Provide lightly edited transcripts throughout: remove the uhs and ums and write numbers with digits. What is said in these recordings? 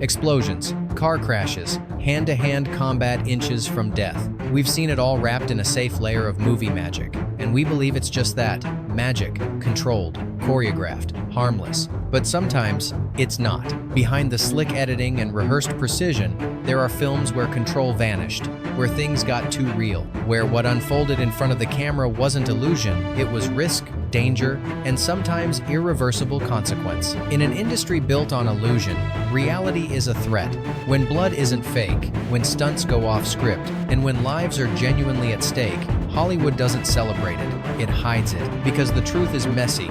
Explosions, car crashes, hand-to-hand combat inches from death. We've seen it all wrapped in a safe layer of movie magic, and we believe it's just that, magic, controlled, choreographed, harmless. But sometimes, it's not. Behind the slick editing and rehearsed precision, there are films where control vanished, where things got too real, where what unfolded in front of the camera wasn't illusion, it was risk, danger, and sometimes irreversible consequence. In an industry built on illusion, reality is a threat. When blood isn't fake, when stunts go off script, and when lives are genuinely at stake, Hollywood doesn't celebrate it, it hides it, because the truth is messy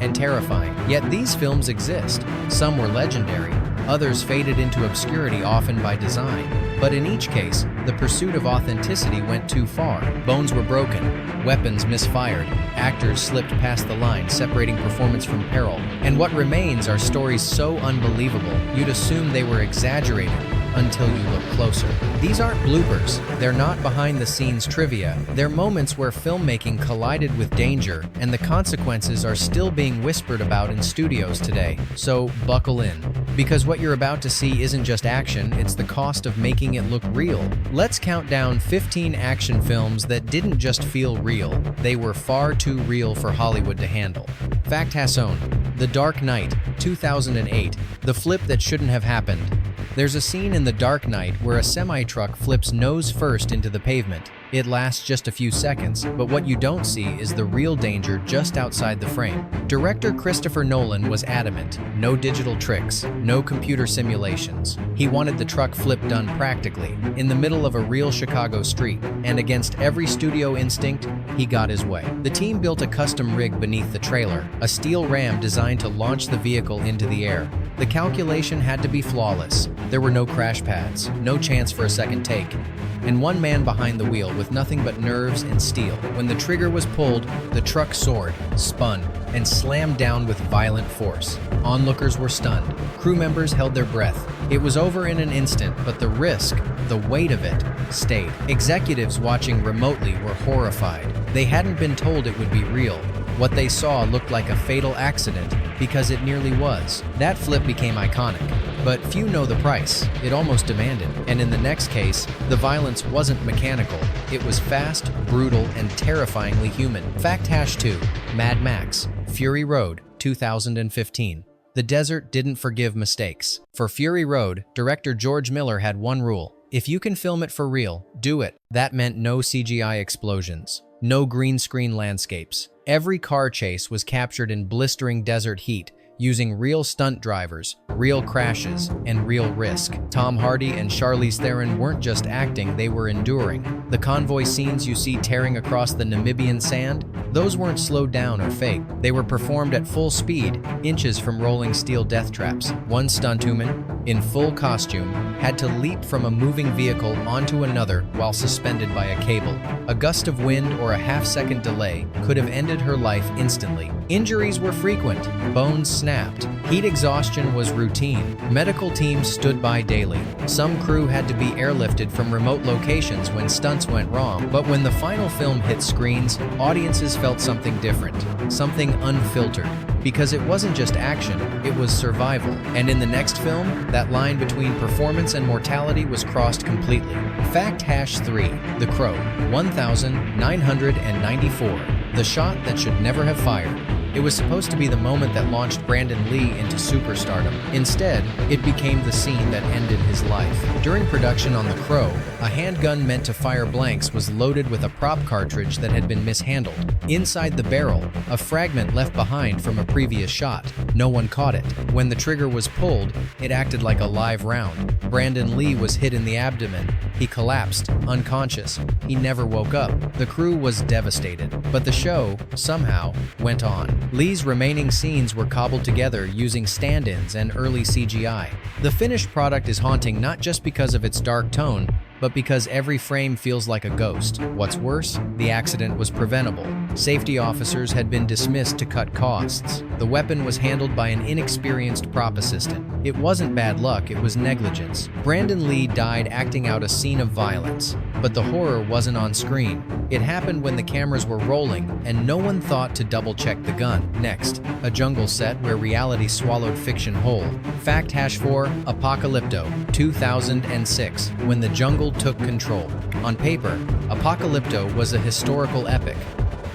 and terrifying. Yet these films exist. Some were legendary, others faded into obscurity, often by design. But in each case, the pursuit of authenticity went too far. Bones were broken, weapons misfired, actors slipped past the line, separating performance from peril. And what remains are stories so unbelievable, you'd assume they were exaggerated until you look closer. These aren't bloopers, they're not behind-the-scenes trivia, they're moments where filmmaking collided with danger, and the consequences are still being whispered about in studios today. So buckle in, because what you're about to see isn't just action, it's the cost of making it look real. Let's count down 15 action films that didn't just feel real, they were far too real for Hollywood to handle. Fact Hasson, The Dark Knight, 2008, the flip that shouldn't have happened. There's a scene in The Dark Knight where a semi-truck flips nose first into the pavement. It lasts just a few seconds, but what you don't see is the real danger just outside the frame. Director Christopher Nolan was adamant, no digital tricks, no computer simulations. He wanted the truck flip done practically, in the middle of a real Chicago street, and against every studio instinct, he got his way. The team built a custom rig beneath the trailer, a steel ram designed to launch the vehicle into the air. The calculation had to be flawless. There were no crash pads, no chance for a second take, and one man behind the wheel with nothing but nerves and steel. When the trigger was pulled, the truck soared, spun, and slammed down with violent force. Onlookers were stunned. Crew members held their breath. It was over in an instant, but the risk, the weight of it, stayed. Executives watching remotely were horrified. They hadn't been told it would be real. What they saw looked like a fatal accident because it nearly was. That flip became iconic, but few know the price it almost demanded. And in the next case, the violence wasn't mechanical. It was fast, brutal, and terrifyingly human. Fact #2, Mad Max, Fury Road, 2015. The desert didn't forgive mistakes. For Fury Road, director George Miller had one rule. If you can film it for real, do it. That meant no CGI explosions, no green screen landscapes. Every car chase was captured in blistering desert heat, using real stunt drivers, real crashes, and real risk. Tom Hardy and Charlize Theron weren't just acting, they were enduring. The convoy scenes you see tearing across the Namibian sand, those weren't slowed down or faked. They were performed at full speed, inches from rolling steel death traps. One stuntwoman, in full costume, had to leap from a moving vehicle onto another while suspended by a cable. A gust of wind or a half-second delay could have ended her life instantly. Injuries were frequent, bones snapped. Heat exhaustion was routine. Medical teams stood by daily. Some crew had to be airlifted from remote locations when stunts went wrong. But when the final film hit screens, audiences felt something different, something unfiltered. Because it wasn't just action, it was survival. And in the next film, that line between performance and mortality was crossed completely. Fact #3, The Crow, 1994. The shot that should never have fired. It was supposed to be the moment that launched Brandon Lee into superstardom. Instead, it became the scene that ended his life. During production on The Crow, a handgun meant to fire blanks was loaded with a prop cartridge that had been mishandled. Inside the barrel, a fragment left behind from a previous shot. No one caught it. When the trigger was pulled, it acted like a live round. Brandon Lee was hit in the abdomen. He collapsed, unconscious. He never woke up. The crew was devastated, but the show, somehow, went on. Lee's remaining scenes were cobbled together using stand-ins and early CGI. The finished product is haunting not just because of its dark tone, but because every frame feels like a ghost. What's worse, the accident was preventable. Safety officers had been dismissed to cut costs. The weapon was handled by an inexperienced prop assistant. It wasn't bad luck, it was negligence. Brandon Lee died acting out a scene of violence, but the horror wasn't on screen. It happened when the cameras were rolling and no one thought to double-check the gun. Next, a jungle set where reality swallowed fiction whole. Fact #4, Apocalypto, 2006, when the jungle took control. On paper, Apocalypto was a historical epic.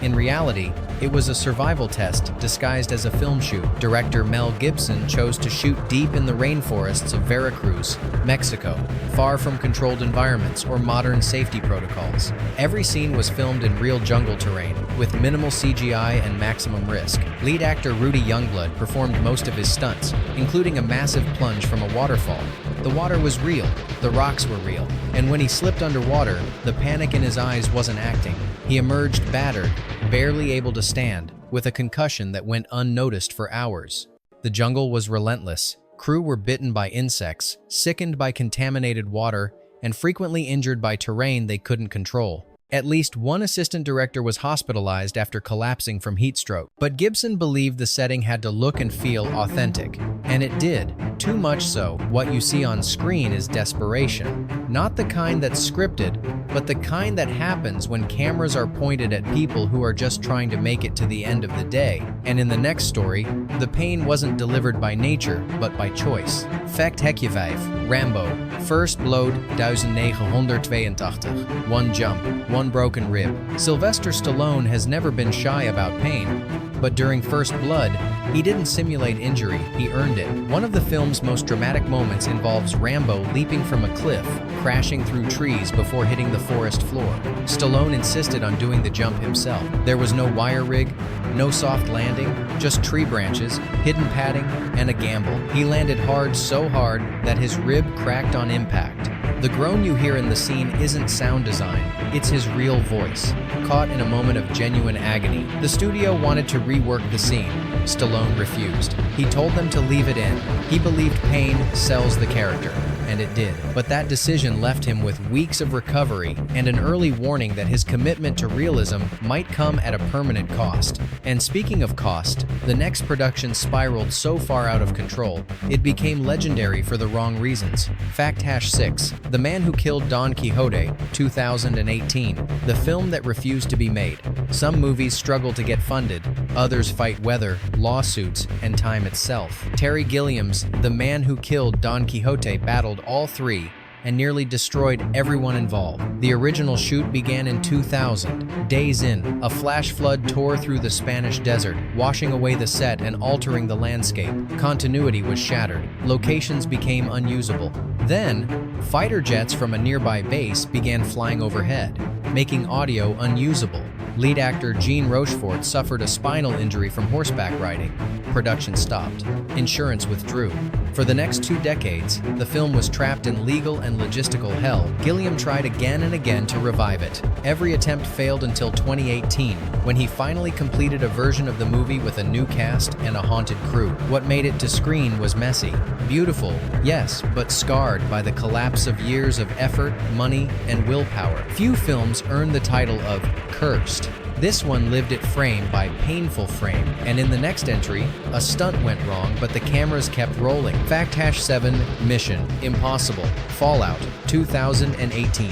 In reality, it was a survival test disguised as a film shoot. Director Mel Gibson chose to shoot deep in the rainforests of Veracruz, Mexico, far from controlled environments or modern safety protocols. Every scene was filmed in real jungle terrain, with minimal CGI and maximum risk. Lead actor Rudy Youngblood performed most of his stunts, including a massive plunge from a waterfall. The water was real, the rocks were real, and when he slipped underwater, the panic in his eyes wasn't acting. He emerged battered, barely able to stand, with a concussion that went unnoticed for hours. The jungle was relentless. Crew were bitten by insects, sickened by contaminated water, and frequently injured by terrain they couldn't control. At least one assistant director was hospitalized after collapsing from heat stroke. But Gibson believed the setting had to look and feel authentic, and it did. Too much so, what you see on screen is desperation. Not the kind that's scripted, but the kind that happens when cameras are pointed at people who are just trying to make it to the end of the day. And in the next story, the pain wasn't delivered by nature, but by choice. Fact #5, Rambo, First Blood 1982, one jump, one broken rib. Sylvester Stallone has never been shy about pain, but during First Blood, he didn't simulate injury, he earned it. One of the film's most dramatic moments involves Rambo leaping from a cliff, crashing through trees before hitting the forest floor. Stallone insisted on doing the jump himself. There was no wire rig, no soft landing, just tree branches, hidden padding, and a gamble. He landed hard, so hard that his rib cracked on impact. The groan you hear in the scene isn't sound design, it's his real voice, caught in a moment of genuine agony. The studio wanted to rework the scene. Stallone refused. He told them to leave it in. He believed pain sells the character, and it did. But that decision left him with weeks of recovery and an early warning that his commitment to realism might come at a permanent cost. And speaking of cost, the next production spiraled so far out of control, it became legendary for the wrong reasons. Fact #6, The Man Who Killed Don Quixote, 2018, the film that refused to be made. Some movies struggle to get funded, others fight weather, lawsuits, and time itself. Terry Gilliam's The Man Who Killed Don Quixote battled all three and nearly destroyed everyone involved. The original shoot began in 2000. Days in, a flash flood tore through the Spanish desert, washing away the set and altering the landscape. Continuity was shattered. Locations became unusable. Then, fighter jets from a nearby base began flying overhead, making audio unusable. Lead actor Jean Rochefort suffered a spinal injury from horseback riding. Production stopped. Insurance withdrew. For the next 2 decades, the film was trapped in legal and logistical hell. Gilliam tried again and again to revive it. Every attempt failed until 2018, when he finally completed a version of the movie with a new cast and a haunted crew. What made it to screen was messy. Beautiful, yes, but scarred by the collapse of years of effort, money, and willpower. Few films earn the title of cursed. This one lived it frame by painful frame, and in the next entry, a stunt went wrong, but the cameras kept rolling. Fact #7, Mission Impossible, Fallout, 2018.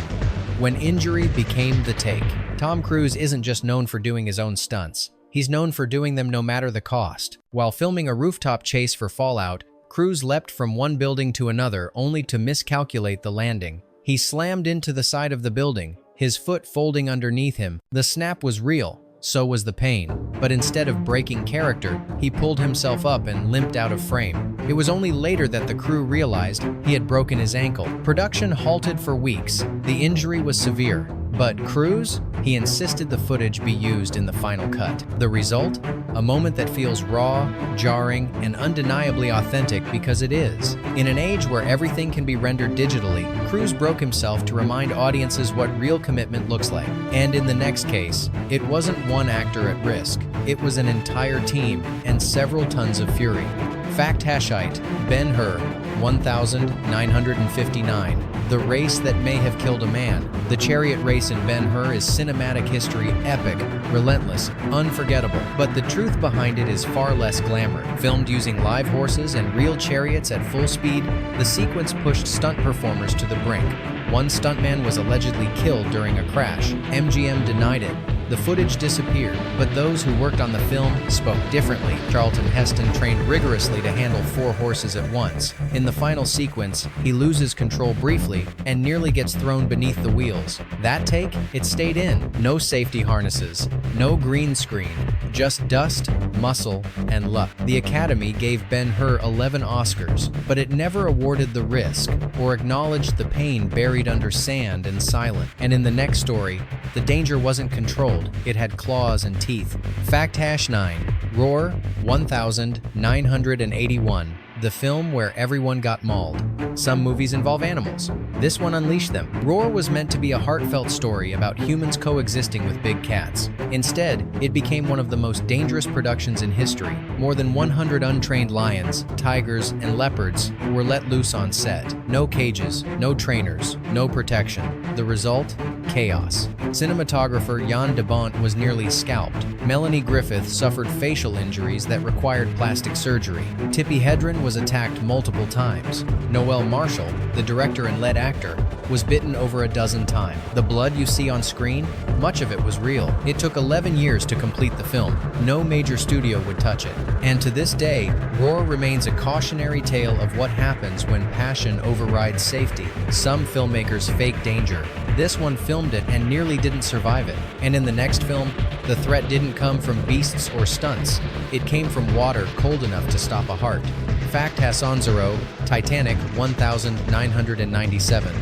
When injury became the take. Tom Cruise isn't just known for doing his own stunts. He's known for doing them no matter the cost. While filming a rooftop chase for Fallout, Cruise leapt from one building to another only to miscalculate the landing. He slammed into the side of the building, his foot folding underneath him. The snap was real, so was the pain. But instead of breaking character, he pulled himself up and limped out of frame. It was only later that the crew realized he had broken his ankle. Production halted for weeks. The injury was severe. But Cruise? He insisted the footage be used in the final cut. The result? A moment that feels raw, jarring, and undeniably authentic because it is. In an age where everything can be rendered digitally, Cruise broke himself to remind audiences what real commitment looks like. And in the next case, it wasn't one actor at risk. It was an entire team and several tons of fury. Fact #8, Ben-Hur, 1959, the race that may have killed a man. The chariot race in Ben-Hur is cinematic history, epic, relentless, unforgettable. But the truth behind it is far less glamour. Filmed using live horses and real chariots at full speed, the sequence pushed stunt performers to the brink. One stuntman was allegedly killed during a crash. MGM denied it. The footage disappeared, but those who worked on the film spoke differently. Charlton Heston trained rigorously to handle 4 horses at once. In the final sequence, he loses control briefly and nearly gets thrown beneath the wheels. That take, it stayed in. No safety harnesses, no green screen, just dust, muscle, and luck. The Academy gave Ben-Hur 11 Oscars, but it never awarded the risk or acknowledged the pain buried under sand and silent. And in the next story, the danger wasn't controlled. It had claws and teeth. Fact #9. Roar, 1981. The film where everyone got mauled. Some movies involve animals. This one unleashed them. Roar was meant to be a heartfelt story about humans coexisting with big cats. Instead, it became one of the most dangerous productions in history. More than 100 untrained lions, tigers, and leopards were let loose on set. No cages, no trainers, no protection. The result? Chaos. Cinematographer Jan de Bont was nearly scalped. Melanie Griffith suffered facial injuries that required plastic surgery. Tippi Hedren was attacked multiple times. Noel Marshall, the director and lead actor, was bitten over a dozen times. The blood you see on screen, much of it was real. It took 11 years to complete the film. No major studio would touch it. And to this day, Roar remains a cautionary tale of what happens when passion overrides safety. Some filmmakers fake danger. This one filmed it and nearly didn't survive it. And in the next film, the threat didn't come from beasts or stunts. It came from water cold enough to stop a heart. Fact #11. Titanic, 1997.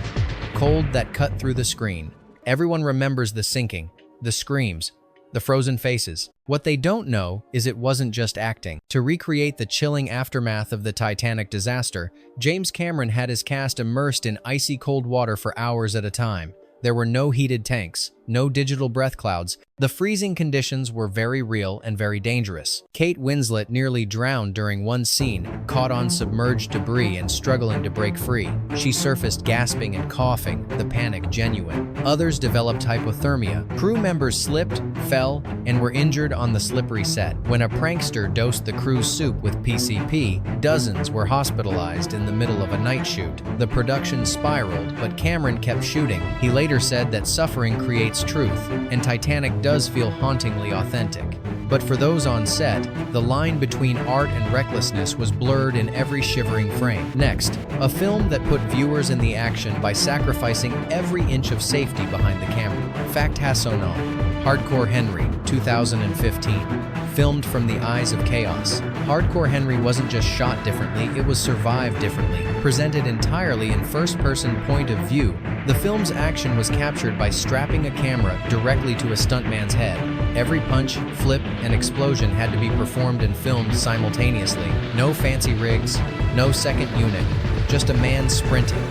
Cold that cut through the screen. Everyone remembers the sinking, the screams, the frozen faces. What they don't know is it wasn't just acting. To recreate the chilling aftermath of the Titanic disaster, James Cameron had his cast immersed in icy cold water for hours at a time. There were no heated tanks, no digital breath clouds. The freezing conditions were very real and very dangerous. Kate Winslet nearly drowned during one scene, caught on submerged debris and struggling to break free. She surfaced gasping and coughing, the panic genuine. Others developed hypothermia. Crew members slipped, fell, and were injured on the slippery set. When a prankster dosed the crew's soup with PCP, dozens were hospitalized in the middle of a night shoot. The production spiraled, but Cameron kept shooting. He later said that suffering creates truth, and Titanic does feel hauntingly authentic. But for those on set, the line between art and recklessness was blurred in every shivering frame. Next, a film that put viewers in the action by sacrificing every inch of safety behind the camera. Fact #9. Hardcore Henry, 2015. Filmed from the eyes of chaos. Hardcore Henry wasn't just shot differently, it was survived differently. Presented entirely in first-person point of view, the film's action was captured by strapping a camera directly to a stuntman's head. Every punch, flip, and explosion had to be performed and filmed simultaneously. No fancy rigs, no second unit, just a man sprinting,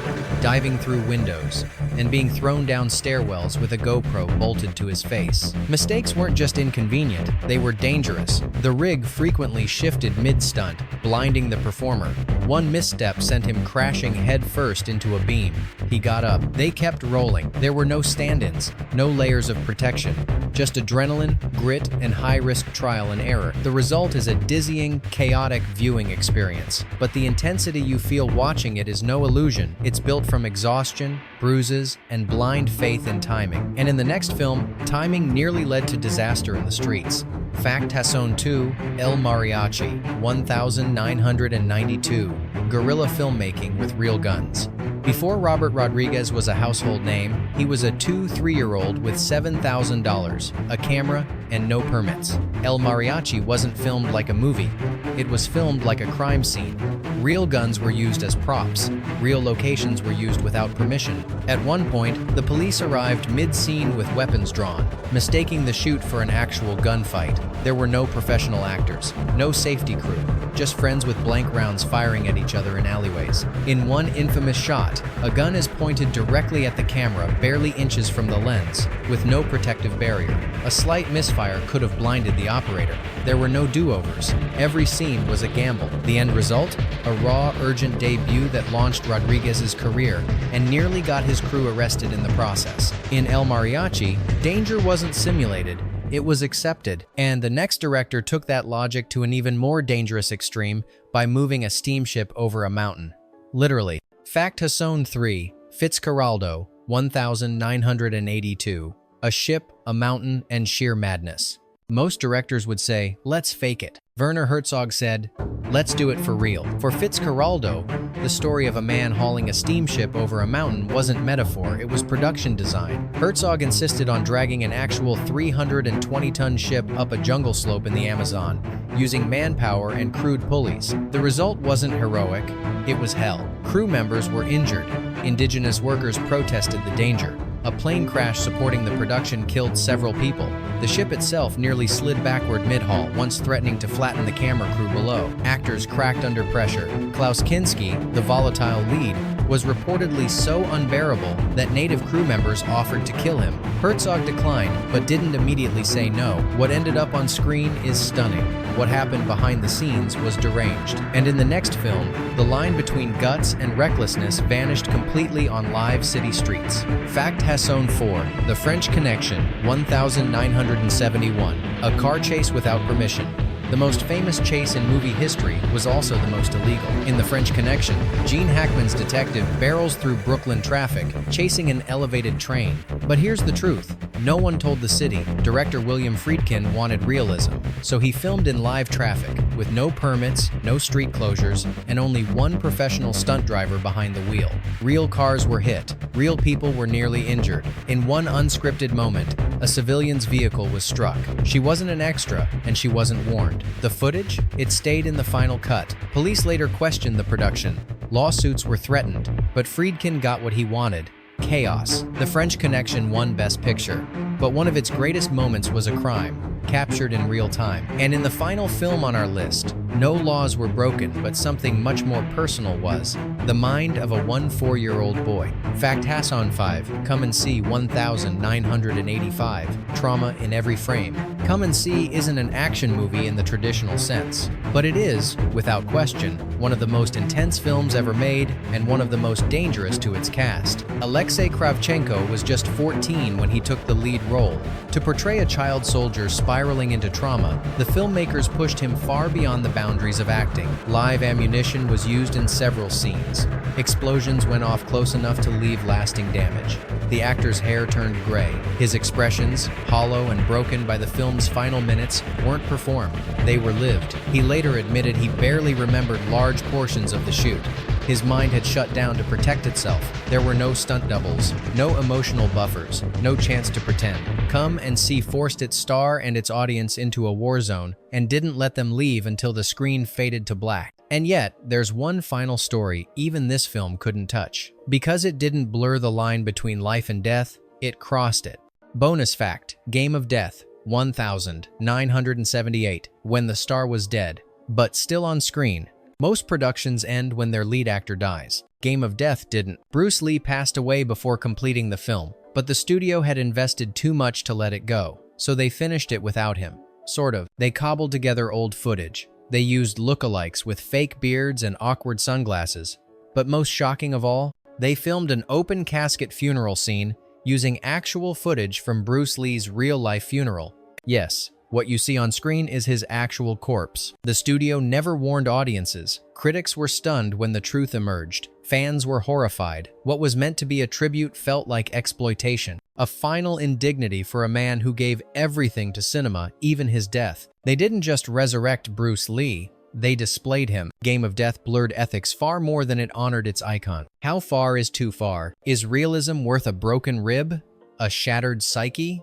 diving through windows, and being thrown down stairwells with a GoPro bolted to his face. Mistakes weren't just inconvenient, they were dangerous. The rig frequently shifted mid-stunt, blinding the performer. One misstep sent him crashing headfirst into a beam. He got up. They kept rolling. There were no stand-ins, no layers of protection, just adrenaline, grit, and high-risk trial and error. The result is a dizzying, chaotic viewing experience. But the intensity you feel watching it is no illusion. It's built from exhaustion, bruises, and blind faith in timing. And in the next film, timing nearly led to disaster in the streets. Fact #2. El Mariachi, 1992. Guerrilla filmmaking with real guns. Before Robert Rodriguez was a household name, he was a 2-3-year-old with $7,000, a camera, and no permits. El Mariachi wasn't filmed like a movie. It was filmed like a crime scene. Real guns were used as props. Real locations were used without permission. At one point, the police arrived mid-scene with weapons drawn, mistaking the shoot for an actual gunfight. There were no professional actors, no safety crew, just friends with blank rounds firing at each other in alleyways. In one infamous shot, a gun is pointed directly at the camera, barely inches from the lens, with no protective barrier. A slight misfire could have blinded the operator. There were no do-overs. Every scene was a gamble. The end result? A a raw, urgent debut that launched Rodriguez's career and nearly got his crew arrested in the process. In El Mariachi, danger wasn't simulated, it was accepted, and the next director took that logic to an even more dangerous extreme by moving a steamship over a mountain. Literally. Fact Hasson 3, Fitzcarraldo, 1982. A ship, a mountain, and sheer madness. Most directors would say, let's fake it. Werner Herzog said, let's do it for real. For Fitzcarraldo, the story of a man hauling a steamship over a mountain wasn't metaphor, it was production design. Herzog insisted on dragging an actual 320-ton ship up a jungle slope in the Amazon, using manpower and crude pulleys. The result wasn't heroic, it was hell. Crew members were injured. Indigenous workers protested the danger. A plane crash supporting the production killed several people. The ship itself nearly slid backward mid-haul, once threatening to flatten the camera crew below. Actors cracked under pressure. Klaus Kinski, the volatile lead, was reportedly so unbearable that native crew members offered to kill him. Herzog declined, but didn't immediately say no. What ended up on screen is stunning. What happened behind the scenes was deranged. And in the next film, the line between guts and recklessness vanished completely on live city streets. Fact Hasson 4, The French Connection, 1971. A car chase without permission. The most famous chase in movie history was also the most illegal. In The French Connection, Gene Hackman's detective barrels through Brooklyn traffic, chasing an elevated train. But here's the truth. No one told the city. Director William Friedkin wanted realism, so he filmed in live traffic, with no permits, no street closures, and only one professional stunt driver behind the wheel. Real cars were hit. Real people were nearly injured. In one unscripted moment, a civilian's vehicle was struck. She wasn't an extra, and she wasn't warned. The footage? It stayed in the final cut. Police later questioned the production. Lawsuits were threatened, but Friedkin got what he wanted. Chaos. The French Connection won Best Picture, but one of its greatest moments was a crime, captured in real time. And in the final film on our list, no laws were broken, but something much more personal was. The mind of a 4-year-old boy. Fact Hasson 5, Come and See 1985, Trauma in Every Frame. Come and See isn't an action movie in the traditional sense, but it is, without question, one of the most intense films ever made and one of the most dangerous to its cast. Alexei Kravchenko was just 14 when he took the lead role. To portray a child soldier spiraling into trauma, the filmmakers pushed him far beyond the boundaries of acting. Live ammunition was used in several scenes. Explosions went off close enough to leave lasting damage. The actor's hair turned gray. His expressions, hollow and broken by the film's final minutes, weren't performed. They were lived. He later admitted he barely remembered large portions of the shoot. His mind had shut down to protect itself. There were no stunt doubles, no emotional buffers, no chance to pretend. Come and See forced its star and its audience into a war zone and didn't let them leave until the screen faded to black. And yet, there's one final story even this film couldn't touch. Because it didn't blur the line between life and death, it crossed it. Bonus fact, Game of Death, 1978, When the Star Was Dead, but still on screen. Most productions end when their lead actor dies. Game of Death didn't. Bruce Lee passed away before completing the film, but the studio had invested too much to let it go, so they finished it without him. Sort of. They cobbled together old footage. They used lookalikes with fake beards and awkward sunglasses. But most shocking of all, they filmed an open casket funeral scene using actual footage from Bruce Lee's real-life funeral. Yes, what you see on screen is his actual corpse. The studio never warned audiences. Critics were stunned when the truth emerged. Fans were horrified. What was meant to be a tribute felt like exploitation. A final indignity for a man who gave everything to cinema, even his death. They didn't just resurrect Bruce Lee, they displayed him. Game of Death blurred ethics far more than it honored its icon. How far is too far? Is realism worth a broken rib? A shattered psyche?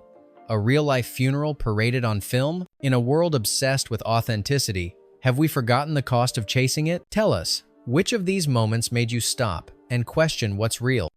A real-life funeral paraded on film? In a world obsessed with authenticity, have we forgotten the cost of chasing it? Tell us, which of these moments made you stop and question what's real?